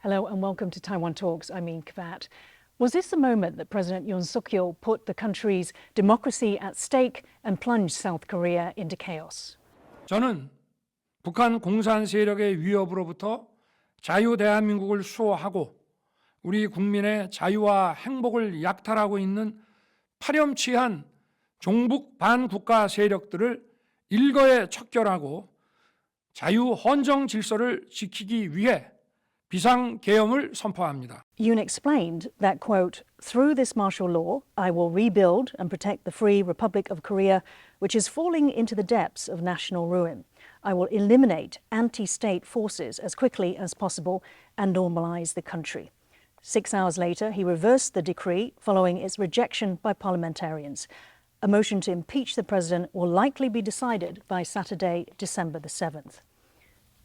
Hello and welcome to Taiwan Talks. I'm Min Kvat. Was this the moment that President Yoon Suk-yeol put the country's democracy at stake and plunged South Korea into chaos? 저는 북한 공산 세력의 위협으로부터 자유 대한민국을 수호하고 우리 국민의 자유와 행복을 약탈하고 있는 파렴치한 종북 반국가 세력들을 일거에 척결하고 자유 헌정 질서를 지키기 위해 비상계엄을 선포합니다. Yoon explained that, quote, through this martial law, I will rebuild and protect the free Republic of Korea, which is falling into the depths of national ruin. I will eliminate anti-state forces as quickly as possible and normalize the country. 6 hours later, he reversed the decree following its rejection by parliamentarians. A motion to impeach the president will likely be decided by Saturday, December the 7th.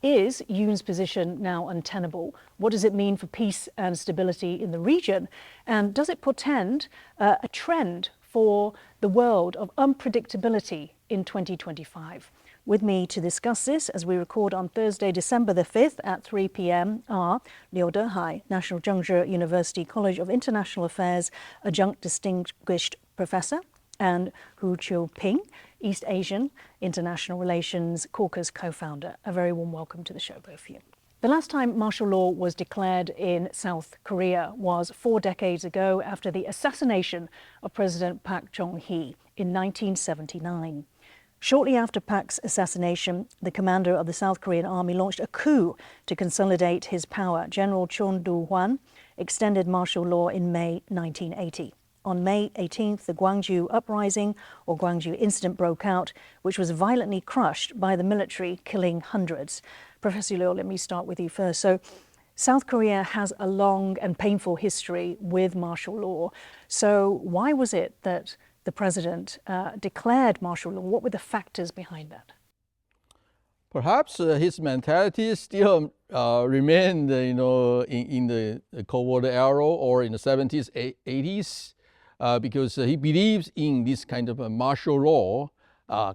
Is Yoon's position now untenable? What does it mean for peace and stability in the region? And does it portend a trend for the world of unpredictability in 2025? With me to discuss this as we record on Thursday, December the 5th at 3 p.m. are Liou To-hai, National Chengchi University College of International Affairs Adjunct Distinguished Professor, and Chiew-Ping, East Asian International Relations Caucus co-founder. A very warm welcome to the show, both of you. The last time martial law was declared in South Korea was 4 decades ago after the assassination of President Park Chung-hee in 1979. Shortly after Park's assassination, the commander of the South Korean army launched a coup to consolidate his power. General Chon Do-hwan extended martial law in May 1980. On May 18th, the Gwangju uprising, or Gwangju incident, broke out, which was violently crushed by the military, killing hundreds. Professor Liu, let me start with you first. So, South Korea has a long and painful history with martial law. So, why was it that the president declared martial law? What were the factors behind that? Perhaps his mentality still remained, in the Cold War era or in the 70s, 80s. Because he believes in this kind of a martial law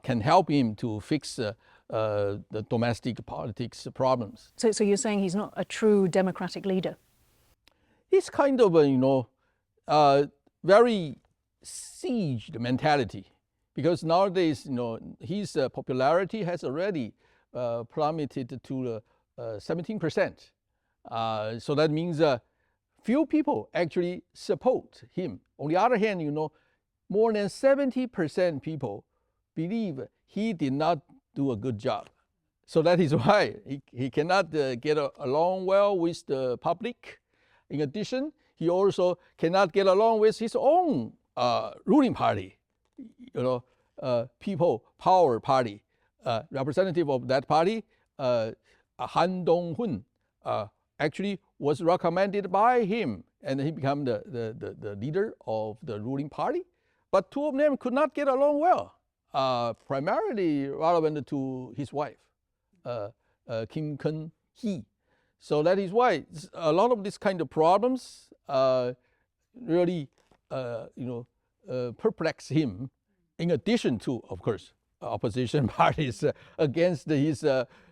can help him to fix the domestic politics problems. So you're saying he's not a true democratic leader? He's kind of a, very sieged mentality. Because nowadays, his popularity has already plummeted to 17%. So that means few people actually support him. On the other hand, more than 70% people believe he did not do a good job. So that is why he cannot get along well with the public. In addition, he also cannot get along with his own ruling party, People Power Party. Representative of that party, Han Dong-hun, actually was recommended by him, and he became the leader of the ruling party. But two of them could not get along well, primarily relevant to his wife, Kim Kun-hee. So that is why a lot of these kind of problems really, perplex him. In addition to, of course, opposition parties against his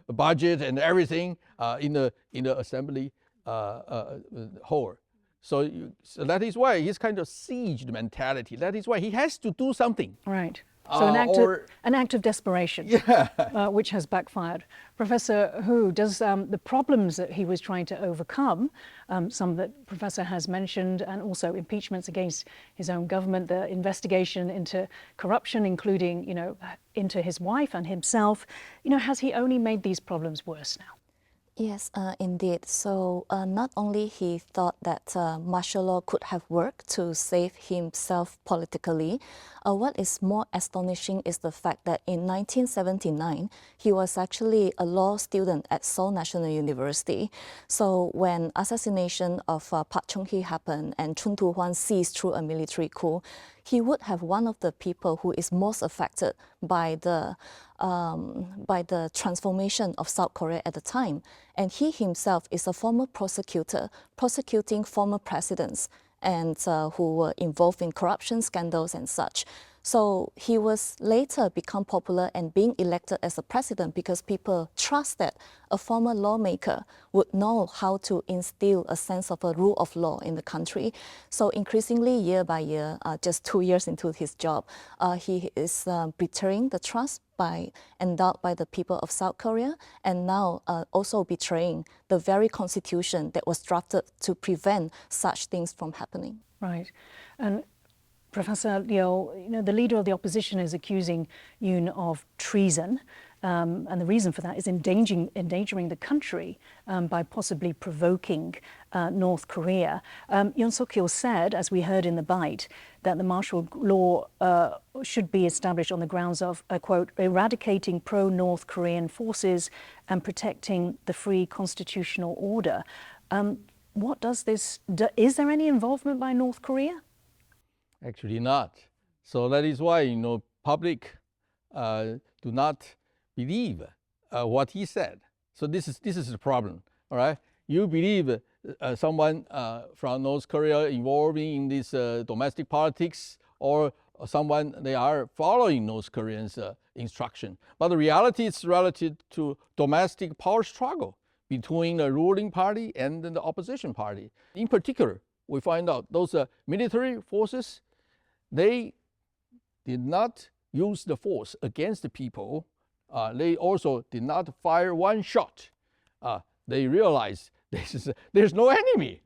budget and everything in the assembly hall. So that is why he's kind of sieged mentality. That is why he has to do something. Right. So an act of desperation, which has backfired. Professor Hu, does the problems that he was trying to overcome, some that Professor has mentioned, and also impeachments against his own government, the investigation into corruption, including, into his wife and himself, has he only made these problems worse now? Yes, indeed. So not only he thought that martial law could have worked to save himself politically, what is more astonishing is the fact that in 1979, he was actually a law student at Seoul National University. So when assassination of Park Chung-hee happened and Chon Do-hwan seized through a military coup, he would have one of the people who is most affected by the transformation of South Korea at the time. And he himself is a former prosecutor, prosecuting former presidents and who were involved in corruption scandals and such. So he was later become popular and being elected as a president because people trust that a former lawmaker would know how to instill a sense of a rule of law in the country. So increasingly, year by year, just 2 years into his job, he is betraying the trust endowed by the people of South Korea, and now also betraying the very constitution that was drafted to prevent such things from happening. Right. And Professor Yeol, the leader of the opposition is accusing Yoon of treason, and the reason for that is endangering the country by possibly provoking North Korea. Yoon Suk-yeol said, as we heard in the bite, that the martial law should be established on the grounds of, quote, eradicating pro-North Korean forces and protecting the free constitutional order. What does this do? Is there any involvement by North Korea? Actually not. So that is why, public do not believe what he said. So this is the problem, all right? You believe someone from North Korea involving in this domestic politics, or someone they are following North Koreans' instruction. But the reality is relative to domestic power struggle between the ruling party and the opposition party. In particular, we find out those military forces, they did not use the force against the people. They also did not fire one shot. They realized there's no enemy.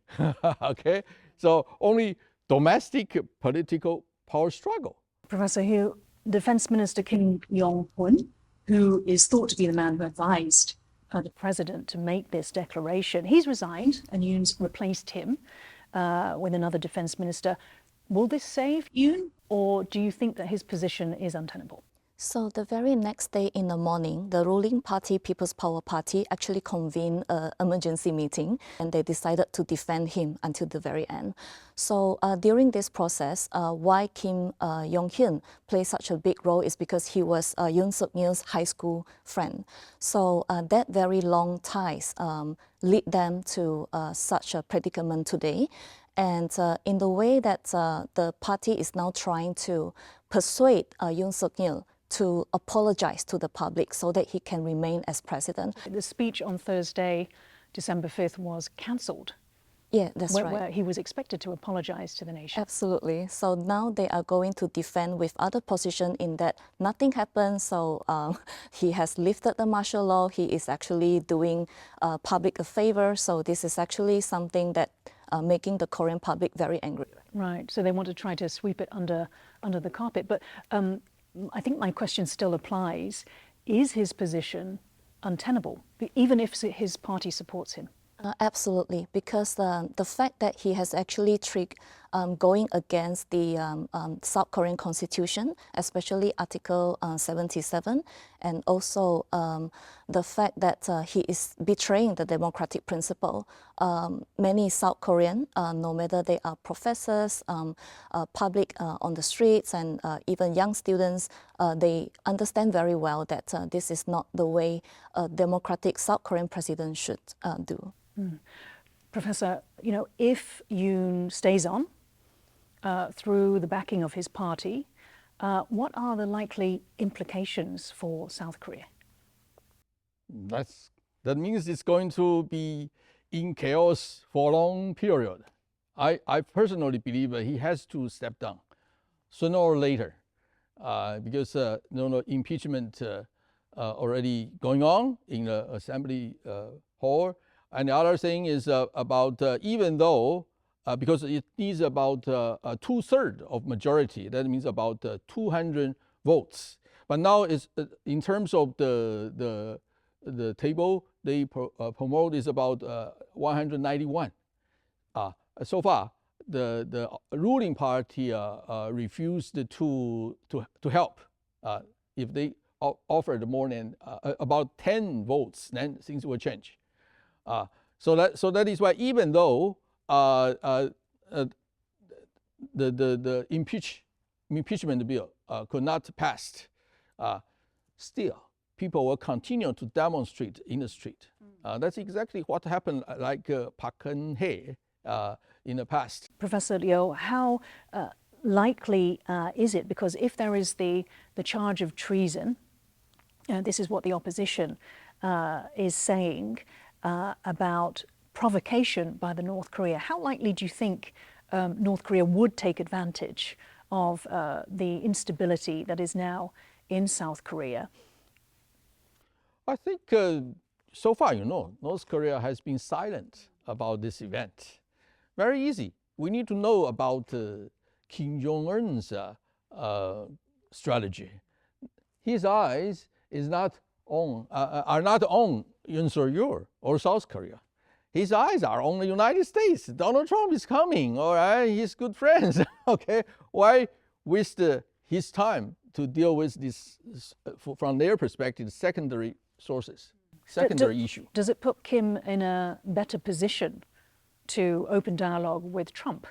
Okay, so only domestic political power struggle. Professor Hu, Defense Minister Kim Yong-hun, who is thought to be the man who advised the president to make this declaration, he's resigned and Yoon's replaced him with another defense minister. Will this save Yoon, or do you think that his position is untenable? So the very next day in the morning, the ruling party, People's Power Party, actually convened an emergency meeting, and they decided to defend him until the very end. So during this process, why Kim Yong-hyun played such a big role is because he was Yoon Suk-yeol's high school friend. So that very long ties lead them to such a predicament today. And in the way that the party is now trying to persuade Yoon Suk-yeol to apologize to the public so that he can remain as president. The speech on Thursday, December 5th, was cancelled. Yeah, that's right. Where he was expected to apologize to the nation. Absolutely. So now they are going to defend with other position in that nothing happened. So he has lifted the martial law. He is actually doing public a favor. So this is actually something that making the Korean public very angry. Right. So they want to try to sweep it under the carpet. But I think my question still applies. Is his position untenable, even if his party supports him? Absolutely, because the fact that he has actually going against the South Korean constitution, especially Article 77, and also the fact that he is betraying the democratic principle. Many South Korean, no matter they are professors, public on the streets, and even young students, they understand very well that this is not the way a democratic South Korean president should do. Professor, if Yoon stays on through the backing of his party, what are the likely implications for South Korea? That means it's going to be in chaos for a long period. I personally believe he has to step down sooner or later because impeachment already going on in the Assembly Hall. And the other thing is about even though, because it needs about 2/3 of majority, that means about 200 votes. But now it's in terms of the table they promote is about 191. So far, the ruling party refused to help. If they offered more than about 10 votes, then things will change. So that is why even though the impeachment bill could not pass, still people will continue to demonstrate in the street. That's exactly what happened like Park Geun-hye in the past. Professor Liu, how likely is it? Because if there is the charge of treason, this is what the opposition is saying about provocation by the North Korea. How likely do you think North Korea would take advantage of the instability that is now in South Korea? I think so far, North Korea has been silent about this event. Very easy. We need to know about Kim Jong-un's strategy. His eyes are not on Yoon Suk-yeol or South Korea. His eyes are on the United States. Donald Trump is coming, all right? He's good friends, okay? Why waste his time to deal with this, from their perspective, secondary sources, secondary issue? Does it put Kim in a better position to open dialogue with Trump?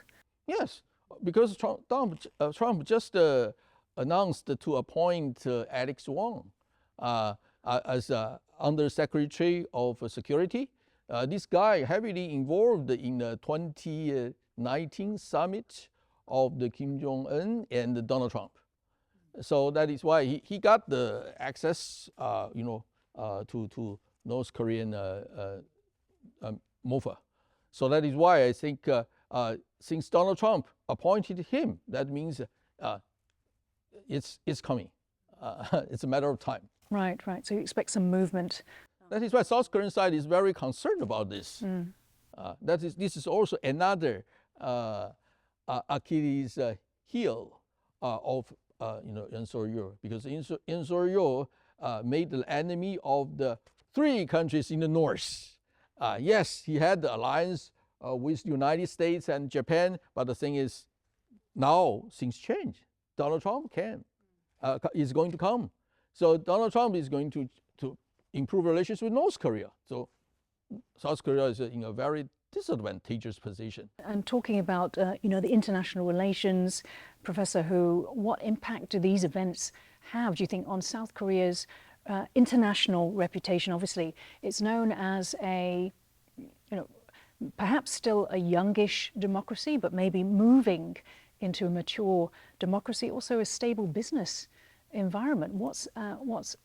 Yes, because Trump just announced to appoint Alex Wong as Undersecretary of Security. This guy heavily involved in the 2019 summit of the Kim Jong-un and Donald Trump. So that is why he got the access, to North Korean MOFA. So that is why I think since Donald Trump appointed him, that means it's coming. It's a matter of time. Right. So you expect some movement. That is why South Korean side is very concerned about this. This is also another Achilles heel of Yoon Suk-yeol, because Yoon Suk-yeol made the enemy of the 3 countries in the north. Yes, he had the alliance with the United States and Japan, but the thing is, now things change. Donald Trump is going to come. So Donald Trump is going to improve relations with North Korea. So South Korea is in a very disadvantageous position. And talking about the international relations, Professor Hu, what impact do these events have, do you think, on South Korea's international reputation? Obviously, it's known as a, perhaps still a youngish democracy, but maybe moving into a mature democracy, also a stable business environment. What's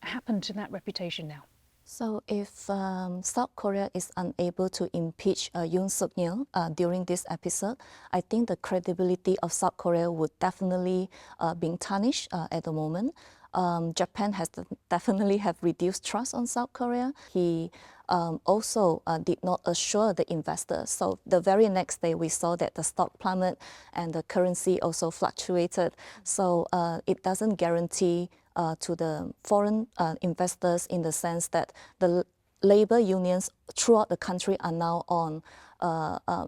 happened to that reputation now? So if South Korea is unable to impeach Yoon Suk-yeol during this episode, I think the credibility of South Korea would definitely be tarnished at the moment. Japan has definitely have reduced trust on South Korea. He also did not assure the investors. So the very next day, we saw that the stock plummet and the currency also fluctuated. So it doesn't guarantee to the foreign investors, in the sense that the labor unions throughout the country are now on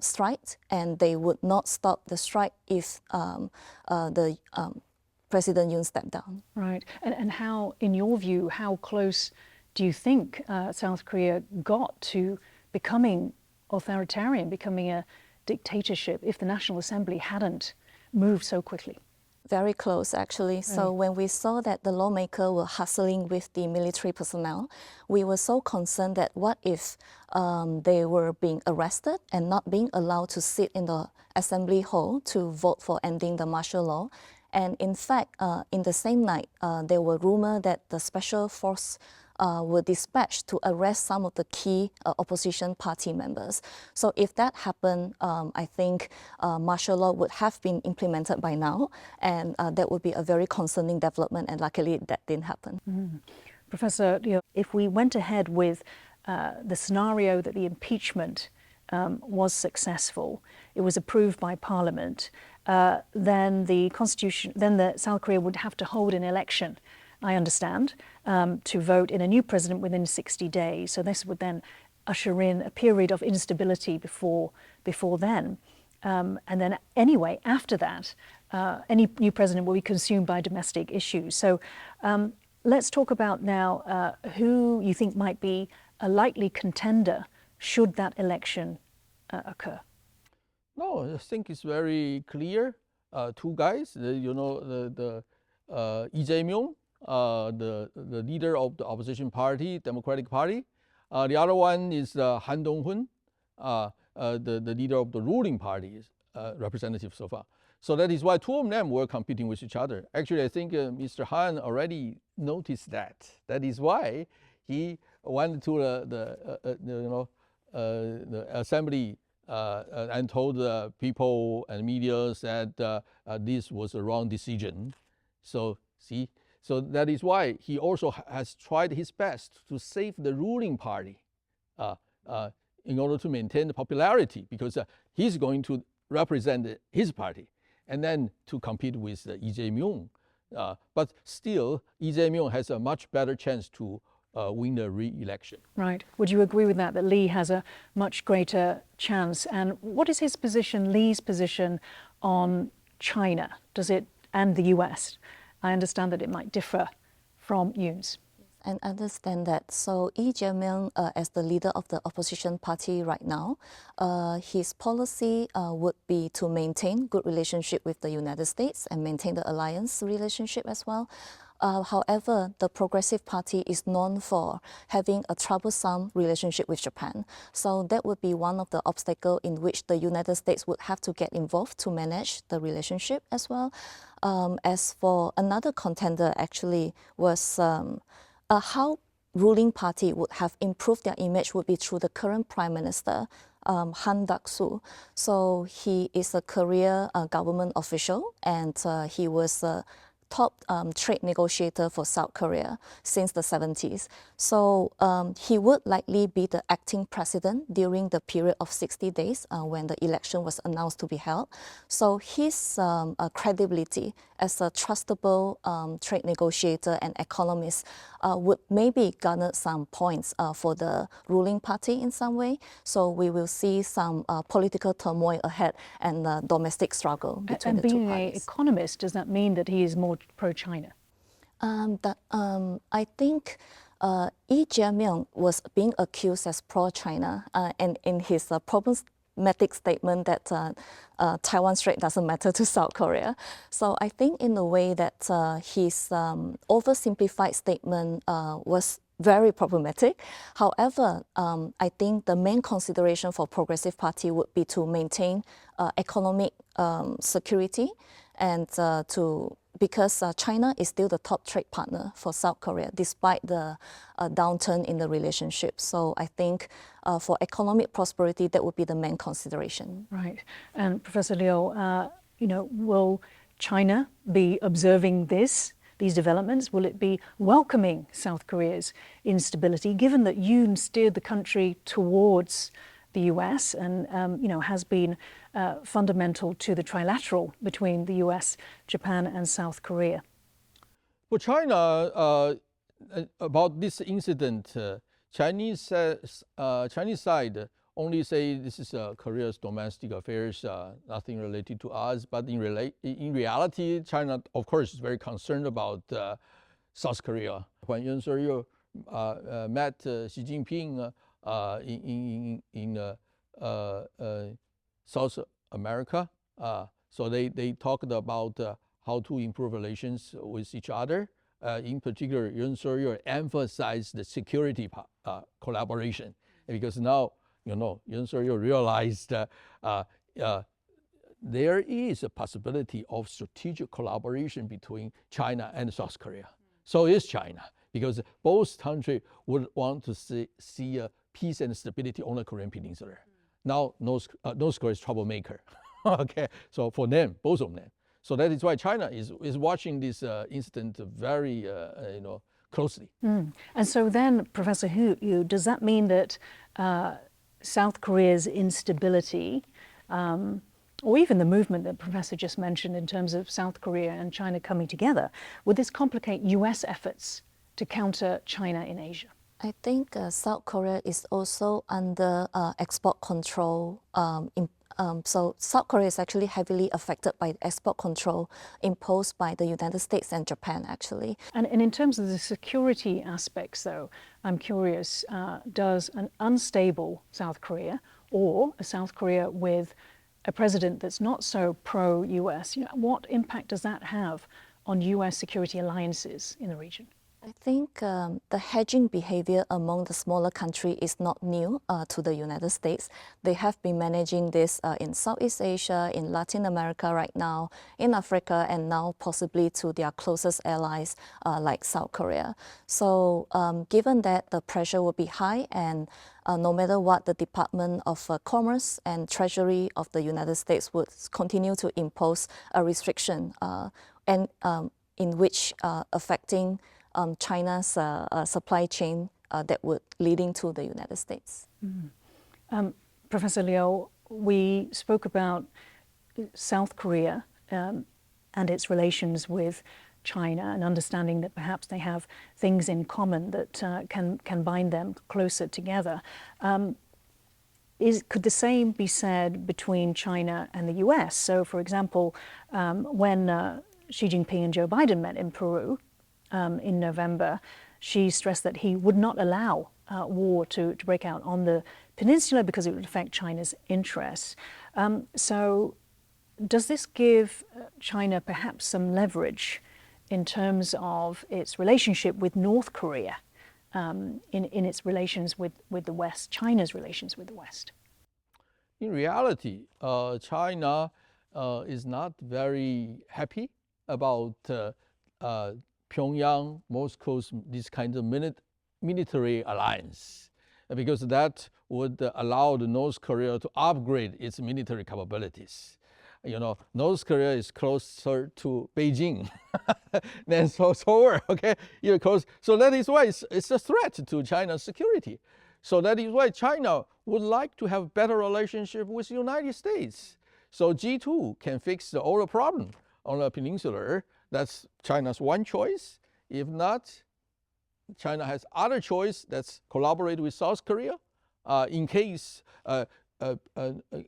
strike, and they would not stop the strike if the President Yoon stepped down. Right. And how, in your view, how close do you think South Korea got to becoming authoritarian, becoming a dictatorship, if the National Assembly hadn't moved so quickly? Very close, actually. So when we saw that the lawmakers were hustling with the military personnel, we were so concerned that what if they were being arrested and not being allowed to sit in the assembly hall to vote for ending the martial law. And in fact, in the same night, there were rumors that the special force were dispatched to arrest some of the key opposition party members. So if that happened, I think martial law would have been implemented by now, and that would be a very concerning development, and luckily that didn't happen. Professor Liu, if we went ahead with the scenario that the impeachment was successful, it was approved by Parliament, then the South Korea would have to hold an election, I understand, to vote in a new president within 60 days. So this would then usher in a period of instability before then. And then anyway, after that, any new president will be consumed by domestic issues. So let's talk about now who you think might be a likely contender should that election occur. No, I think it's very clear. 2 guys, Lee Jae-myung, the leader of the opposition party, Democratic Party. The other one is Han Dong-hoon, the leader of the ruling party's representative so far. So that is why two of them were competing with each other. Actually, I think Mr. Han already noticed that. That is why he went to the assembly and told the people and media that this was a wrong decision. So see, so that is why he also has tried his best to save the ruling party in order to maintain the popularity, because he's going to represent his party and then to compete with Lee Jae-myung. But still, Lee Jae-myung has a much better chance to win the re-election. Right. Would you agree with that Lee has a much greater chance? And what is his position, Lee's position, on China? Does it, and the US? I understand that it might differ from Yoon's. And understand that. So Lee Jae-myung, as the leader of the opposition party right now, his policy would be to maintain good relationship with the United States and maintain the alliance relationship as well. However, the Progressive Party is known for having a troublesome relationship with Japan. So that would be one of the obstacles in which the United States would have to get involved to manage the relationship as well. As for another contender actually was how ruling party would have improved their image would be through the current Prime Minister, Han Duck-soo. So he is a career government official, and he was top trade negotiator for South Korea since the 70s. So he would likely be the acting president during the period of 60 days when the election was announced to be held. So his credibility as a trustable trade negotiator and economist would maybe garner some points for the ruling party in some way. So we will see some political turmoil ahead and domestic struggle between the two parties. And being an economist, does that mean that he is more pro-China? I think Lee Jae-myung was being accused as pro-China, and in his problematic statement that Taiwan Strait doesn't matter to South Korea. So I think in a way that his oversimplified statement was very problematic. However, I think the main consideration for Progressive Party would be to maintain economic security and because China is still the top trade partner for South Korea, despite the downturn in the relationship. So I think for economic prosperity, that would be the main consideration. Right. And Professor Liu, will China be observing these developments? Will it be welcoming South Korea's instability, given that Yoon steered the country towards the US and has been fundamental to the trilateral between the US, Japan and South Korea? For China, about this incident, Chinese side only say this is Korea's domestic affairs, nothing related to us. But in reality, China, of course, is very concerned about South Korea. When Yoon Seo-yeol met Xi Jinping in South America, so they talked about how to improve relations with each other. In particular, Yoon Seo-yeol emphasized the security collaboration, because now Yoon Seo-yeol realized there is a possibility of strategic collaboration between China and South Korea. So is China, because both countries would want to see peace and stability on the Korean Peninsula. Now North Korea is troublemaker. Okay, so for them, both of them. So that is why China is watching this incident very closely. And so then, Professor Hu, does that mean that South Korea's instability, or even the movement that Professor just mentioned in terms of South Korea and China coming together, would this complicate US efforts to counter China in Asia? I think South Korea is also under export control. So South Korea is actually heavily affected by export control imposed by the United States and Japan, actually. And in terms of the security aspects, though, I'm curious, does an unstable South Korea or a South Korea with a president that's not so pro-US, what impact does that have on US security alliances in the region? I think the hedging behavior among the smaller countries is not new to the United States. They have been managing this in Southeast Asia, in Latin America right now, in Africa, and now possibly to their closest allies like South Korea. So given that the pressure will be high, and no matter what, the Department of Commerce and Treasury of the United States would continue to impose a restriction and in which affecting China's supply chain that would leading to the United States. Professor Liu, we spoke about South Korea and its relations with China, and understanding that perhaps they have things in common that can bind them closer together. Could the same be said between China and the US? So, for example, when Xi Jinping and Joe Biden met in Peru in November, Xi stressed that he would not allow war to break out on the peninsula because it would affect China's interests. So does this give China perhaps some leverage in terms of its relationship with North Korea, in its relations with the West, China's relations with the West? In reality, China is not very happy about Pyongyang, Moscow's this kind of military alliance, because that would allow the North Korea to upgrade its military capabilities. You know, North Korea is closer to Beijing than Seoul, okay? So that is why it's a threat to China's security. So that is why China would like to have better relationship with the United States. So G2 can fix all the problem on the peninsula. That's China's one choice. If not, China has other choice, that's collaborate with South Korea in case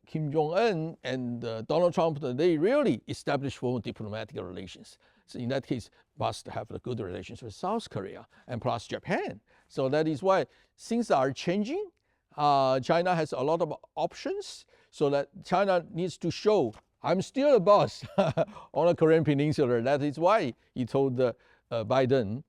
Kim Jong-un and Donald Trump, they really establish full diplomatic relations. So in that case, must have a good relations with South Korea and plus Japan. So that is why things are changing. China has a lot of options, so that China needs to show, I'm still a boss on the Korean Peninsula. That is why he told Biden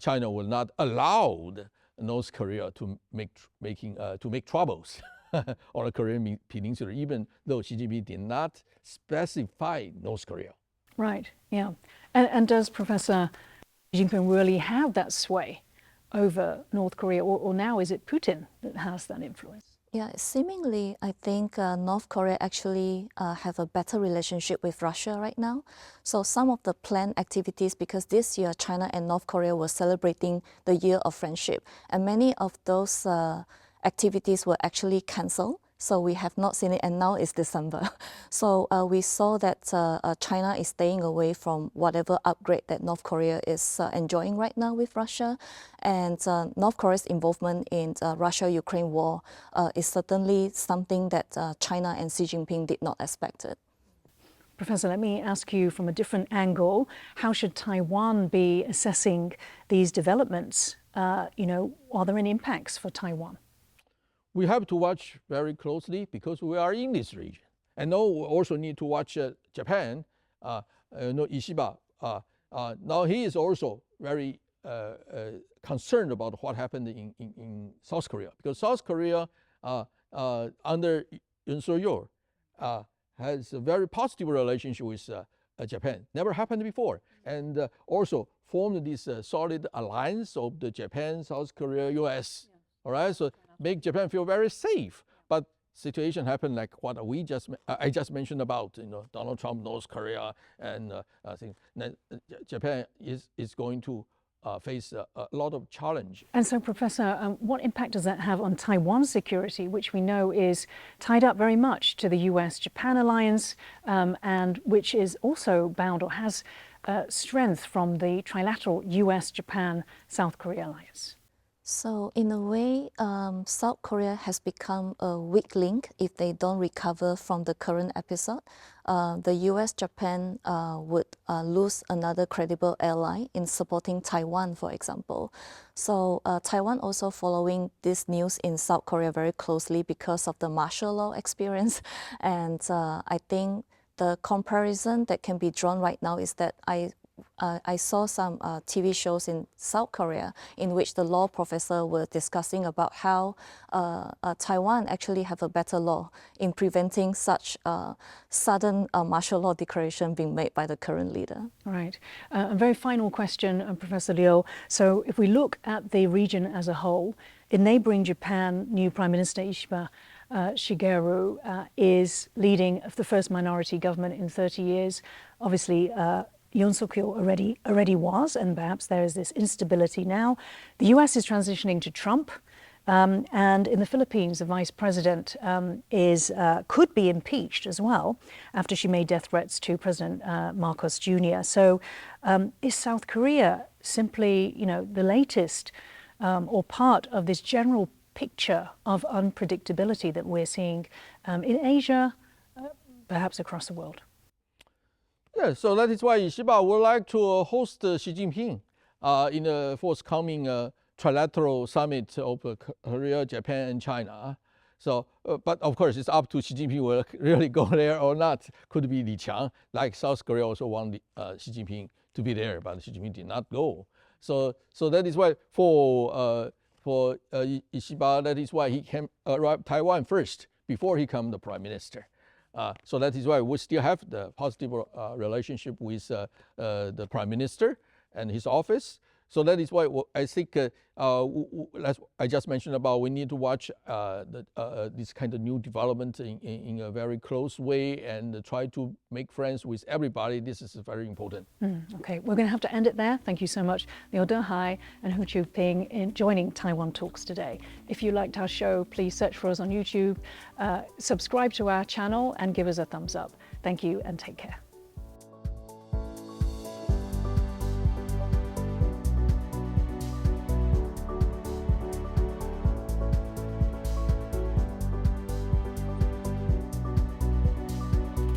China will not allow North Korea to make troubles on the Korean Peninsula, even though Xi Jinping did not specify North Korea. Right, yeah. And does Professor Xi Jinping really have that sway over North Korea, or now is it Putin that has that influence? Yeah, seemingly, I think North Korea actually have a better relationship with Russia right now. So some of the planned activities, because this year China and North Korea were celebrating the Year of Friendship, and many of those activities were actually cancelled. So we have not seen it, and now it's December. So we saw that China is staying away from whatever upgrade that North Korea is enjoying right now with Russia. And North Korea's involvement in Russia-Ukraine war is certainly something that China and Xi Jinping did not expect it. Professor, let me ask you from a different angle. How should Taiwan be assessing these developments? Are there any impacts for Taiwan? We have to watch very closely because we are in this region. And now we also need to watch Japan. Ishiba, now he is also very concerned about what happened in South Korea, because South Korea under Yoon Yeol has a very positive relationship with Japan. Never happened before, and also formed this solid alliance of the Japan, South Korea, US. All right, so make Japan feel very safe. But situation happened like what I just mentioned about, Donald Trump, North Korea, and I think Japan is going to face a lot of challenge. And so, Professor, what impact does that have on Taiwan's security, which we know is tied up very much to the US-Japan alliance, and which is also bound or has strength from the trilateral US-Japan-South Korea alliance? So in a way, South Korea has become a weak link if they don't recover from the current episode. The US-Japan would lose another credible ally in supporting Taiwan, for example. So Taiwan also following this news in South Korea very closely because of the martial law experience. And I think the comparison that can be drawn right now is that I saw some TV shows in South Korea in which the law professor were discussing about how Taiwan actually have a better law in preventing such sudden martial law declaration being made by the current leader. Right. A very final question, Professor Liu. So if we look at the region as a whole, in neighboring Japan, new Prime Minister Shigeru is leading the first minority government in 30 years. Obviously, Yoon already was, and perhaps there is this instability now. The US is transitioning to Trump. And in the Philippines, the vice president could be impeached as well after she made death threats to President Marcos Jr. So is South Korea simply, the latest or part of this general picture of unpredictability that we're seeing in Asia, perhaps across the world? Yeah, so that is why Ishiba would like to host Xi Jinping in the forthcoming trilateral summit of Korea, Japan, and China. So, but of course, it's up to Xi Jinping will really go there or not. Could be Li Qiang, like South Korea also want Xi Jinping to be there, but Xi Jinping did not go. So that is why for Ishiba, that is why he came arrive Taiwan first before he became the prime minister. So that is why we still have the positive relationship with the prime minister and his office. So that is why I think, as I just mentioned about, we need to watch this kind of new development in a very close way and try to make friends with everybody. This is very important. Okay, we're going to have to end it there. Thank you so much, Liou To-hai and Chiew-Ping, in joining Taiwan Talks today. If you liked our show, please search for us on YouTube, subscribe to our channel, and give us a thumbs up. Thank you and take care.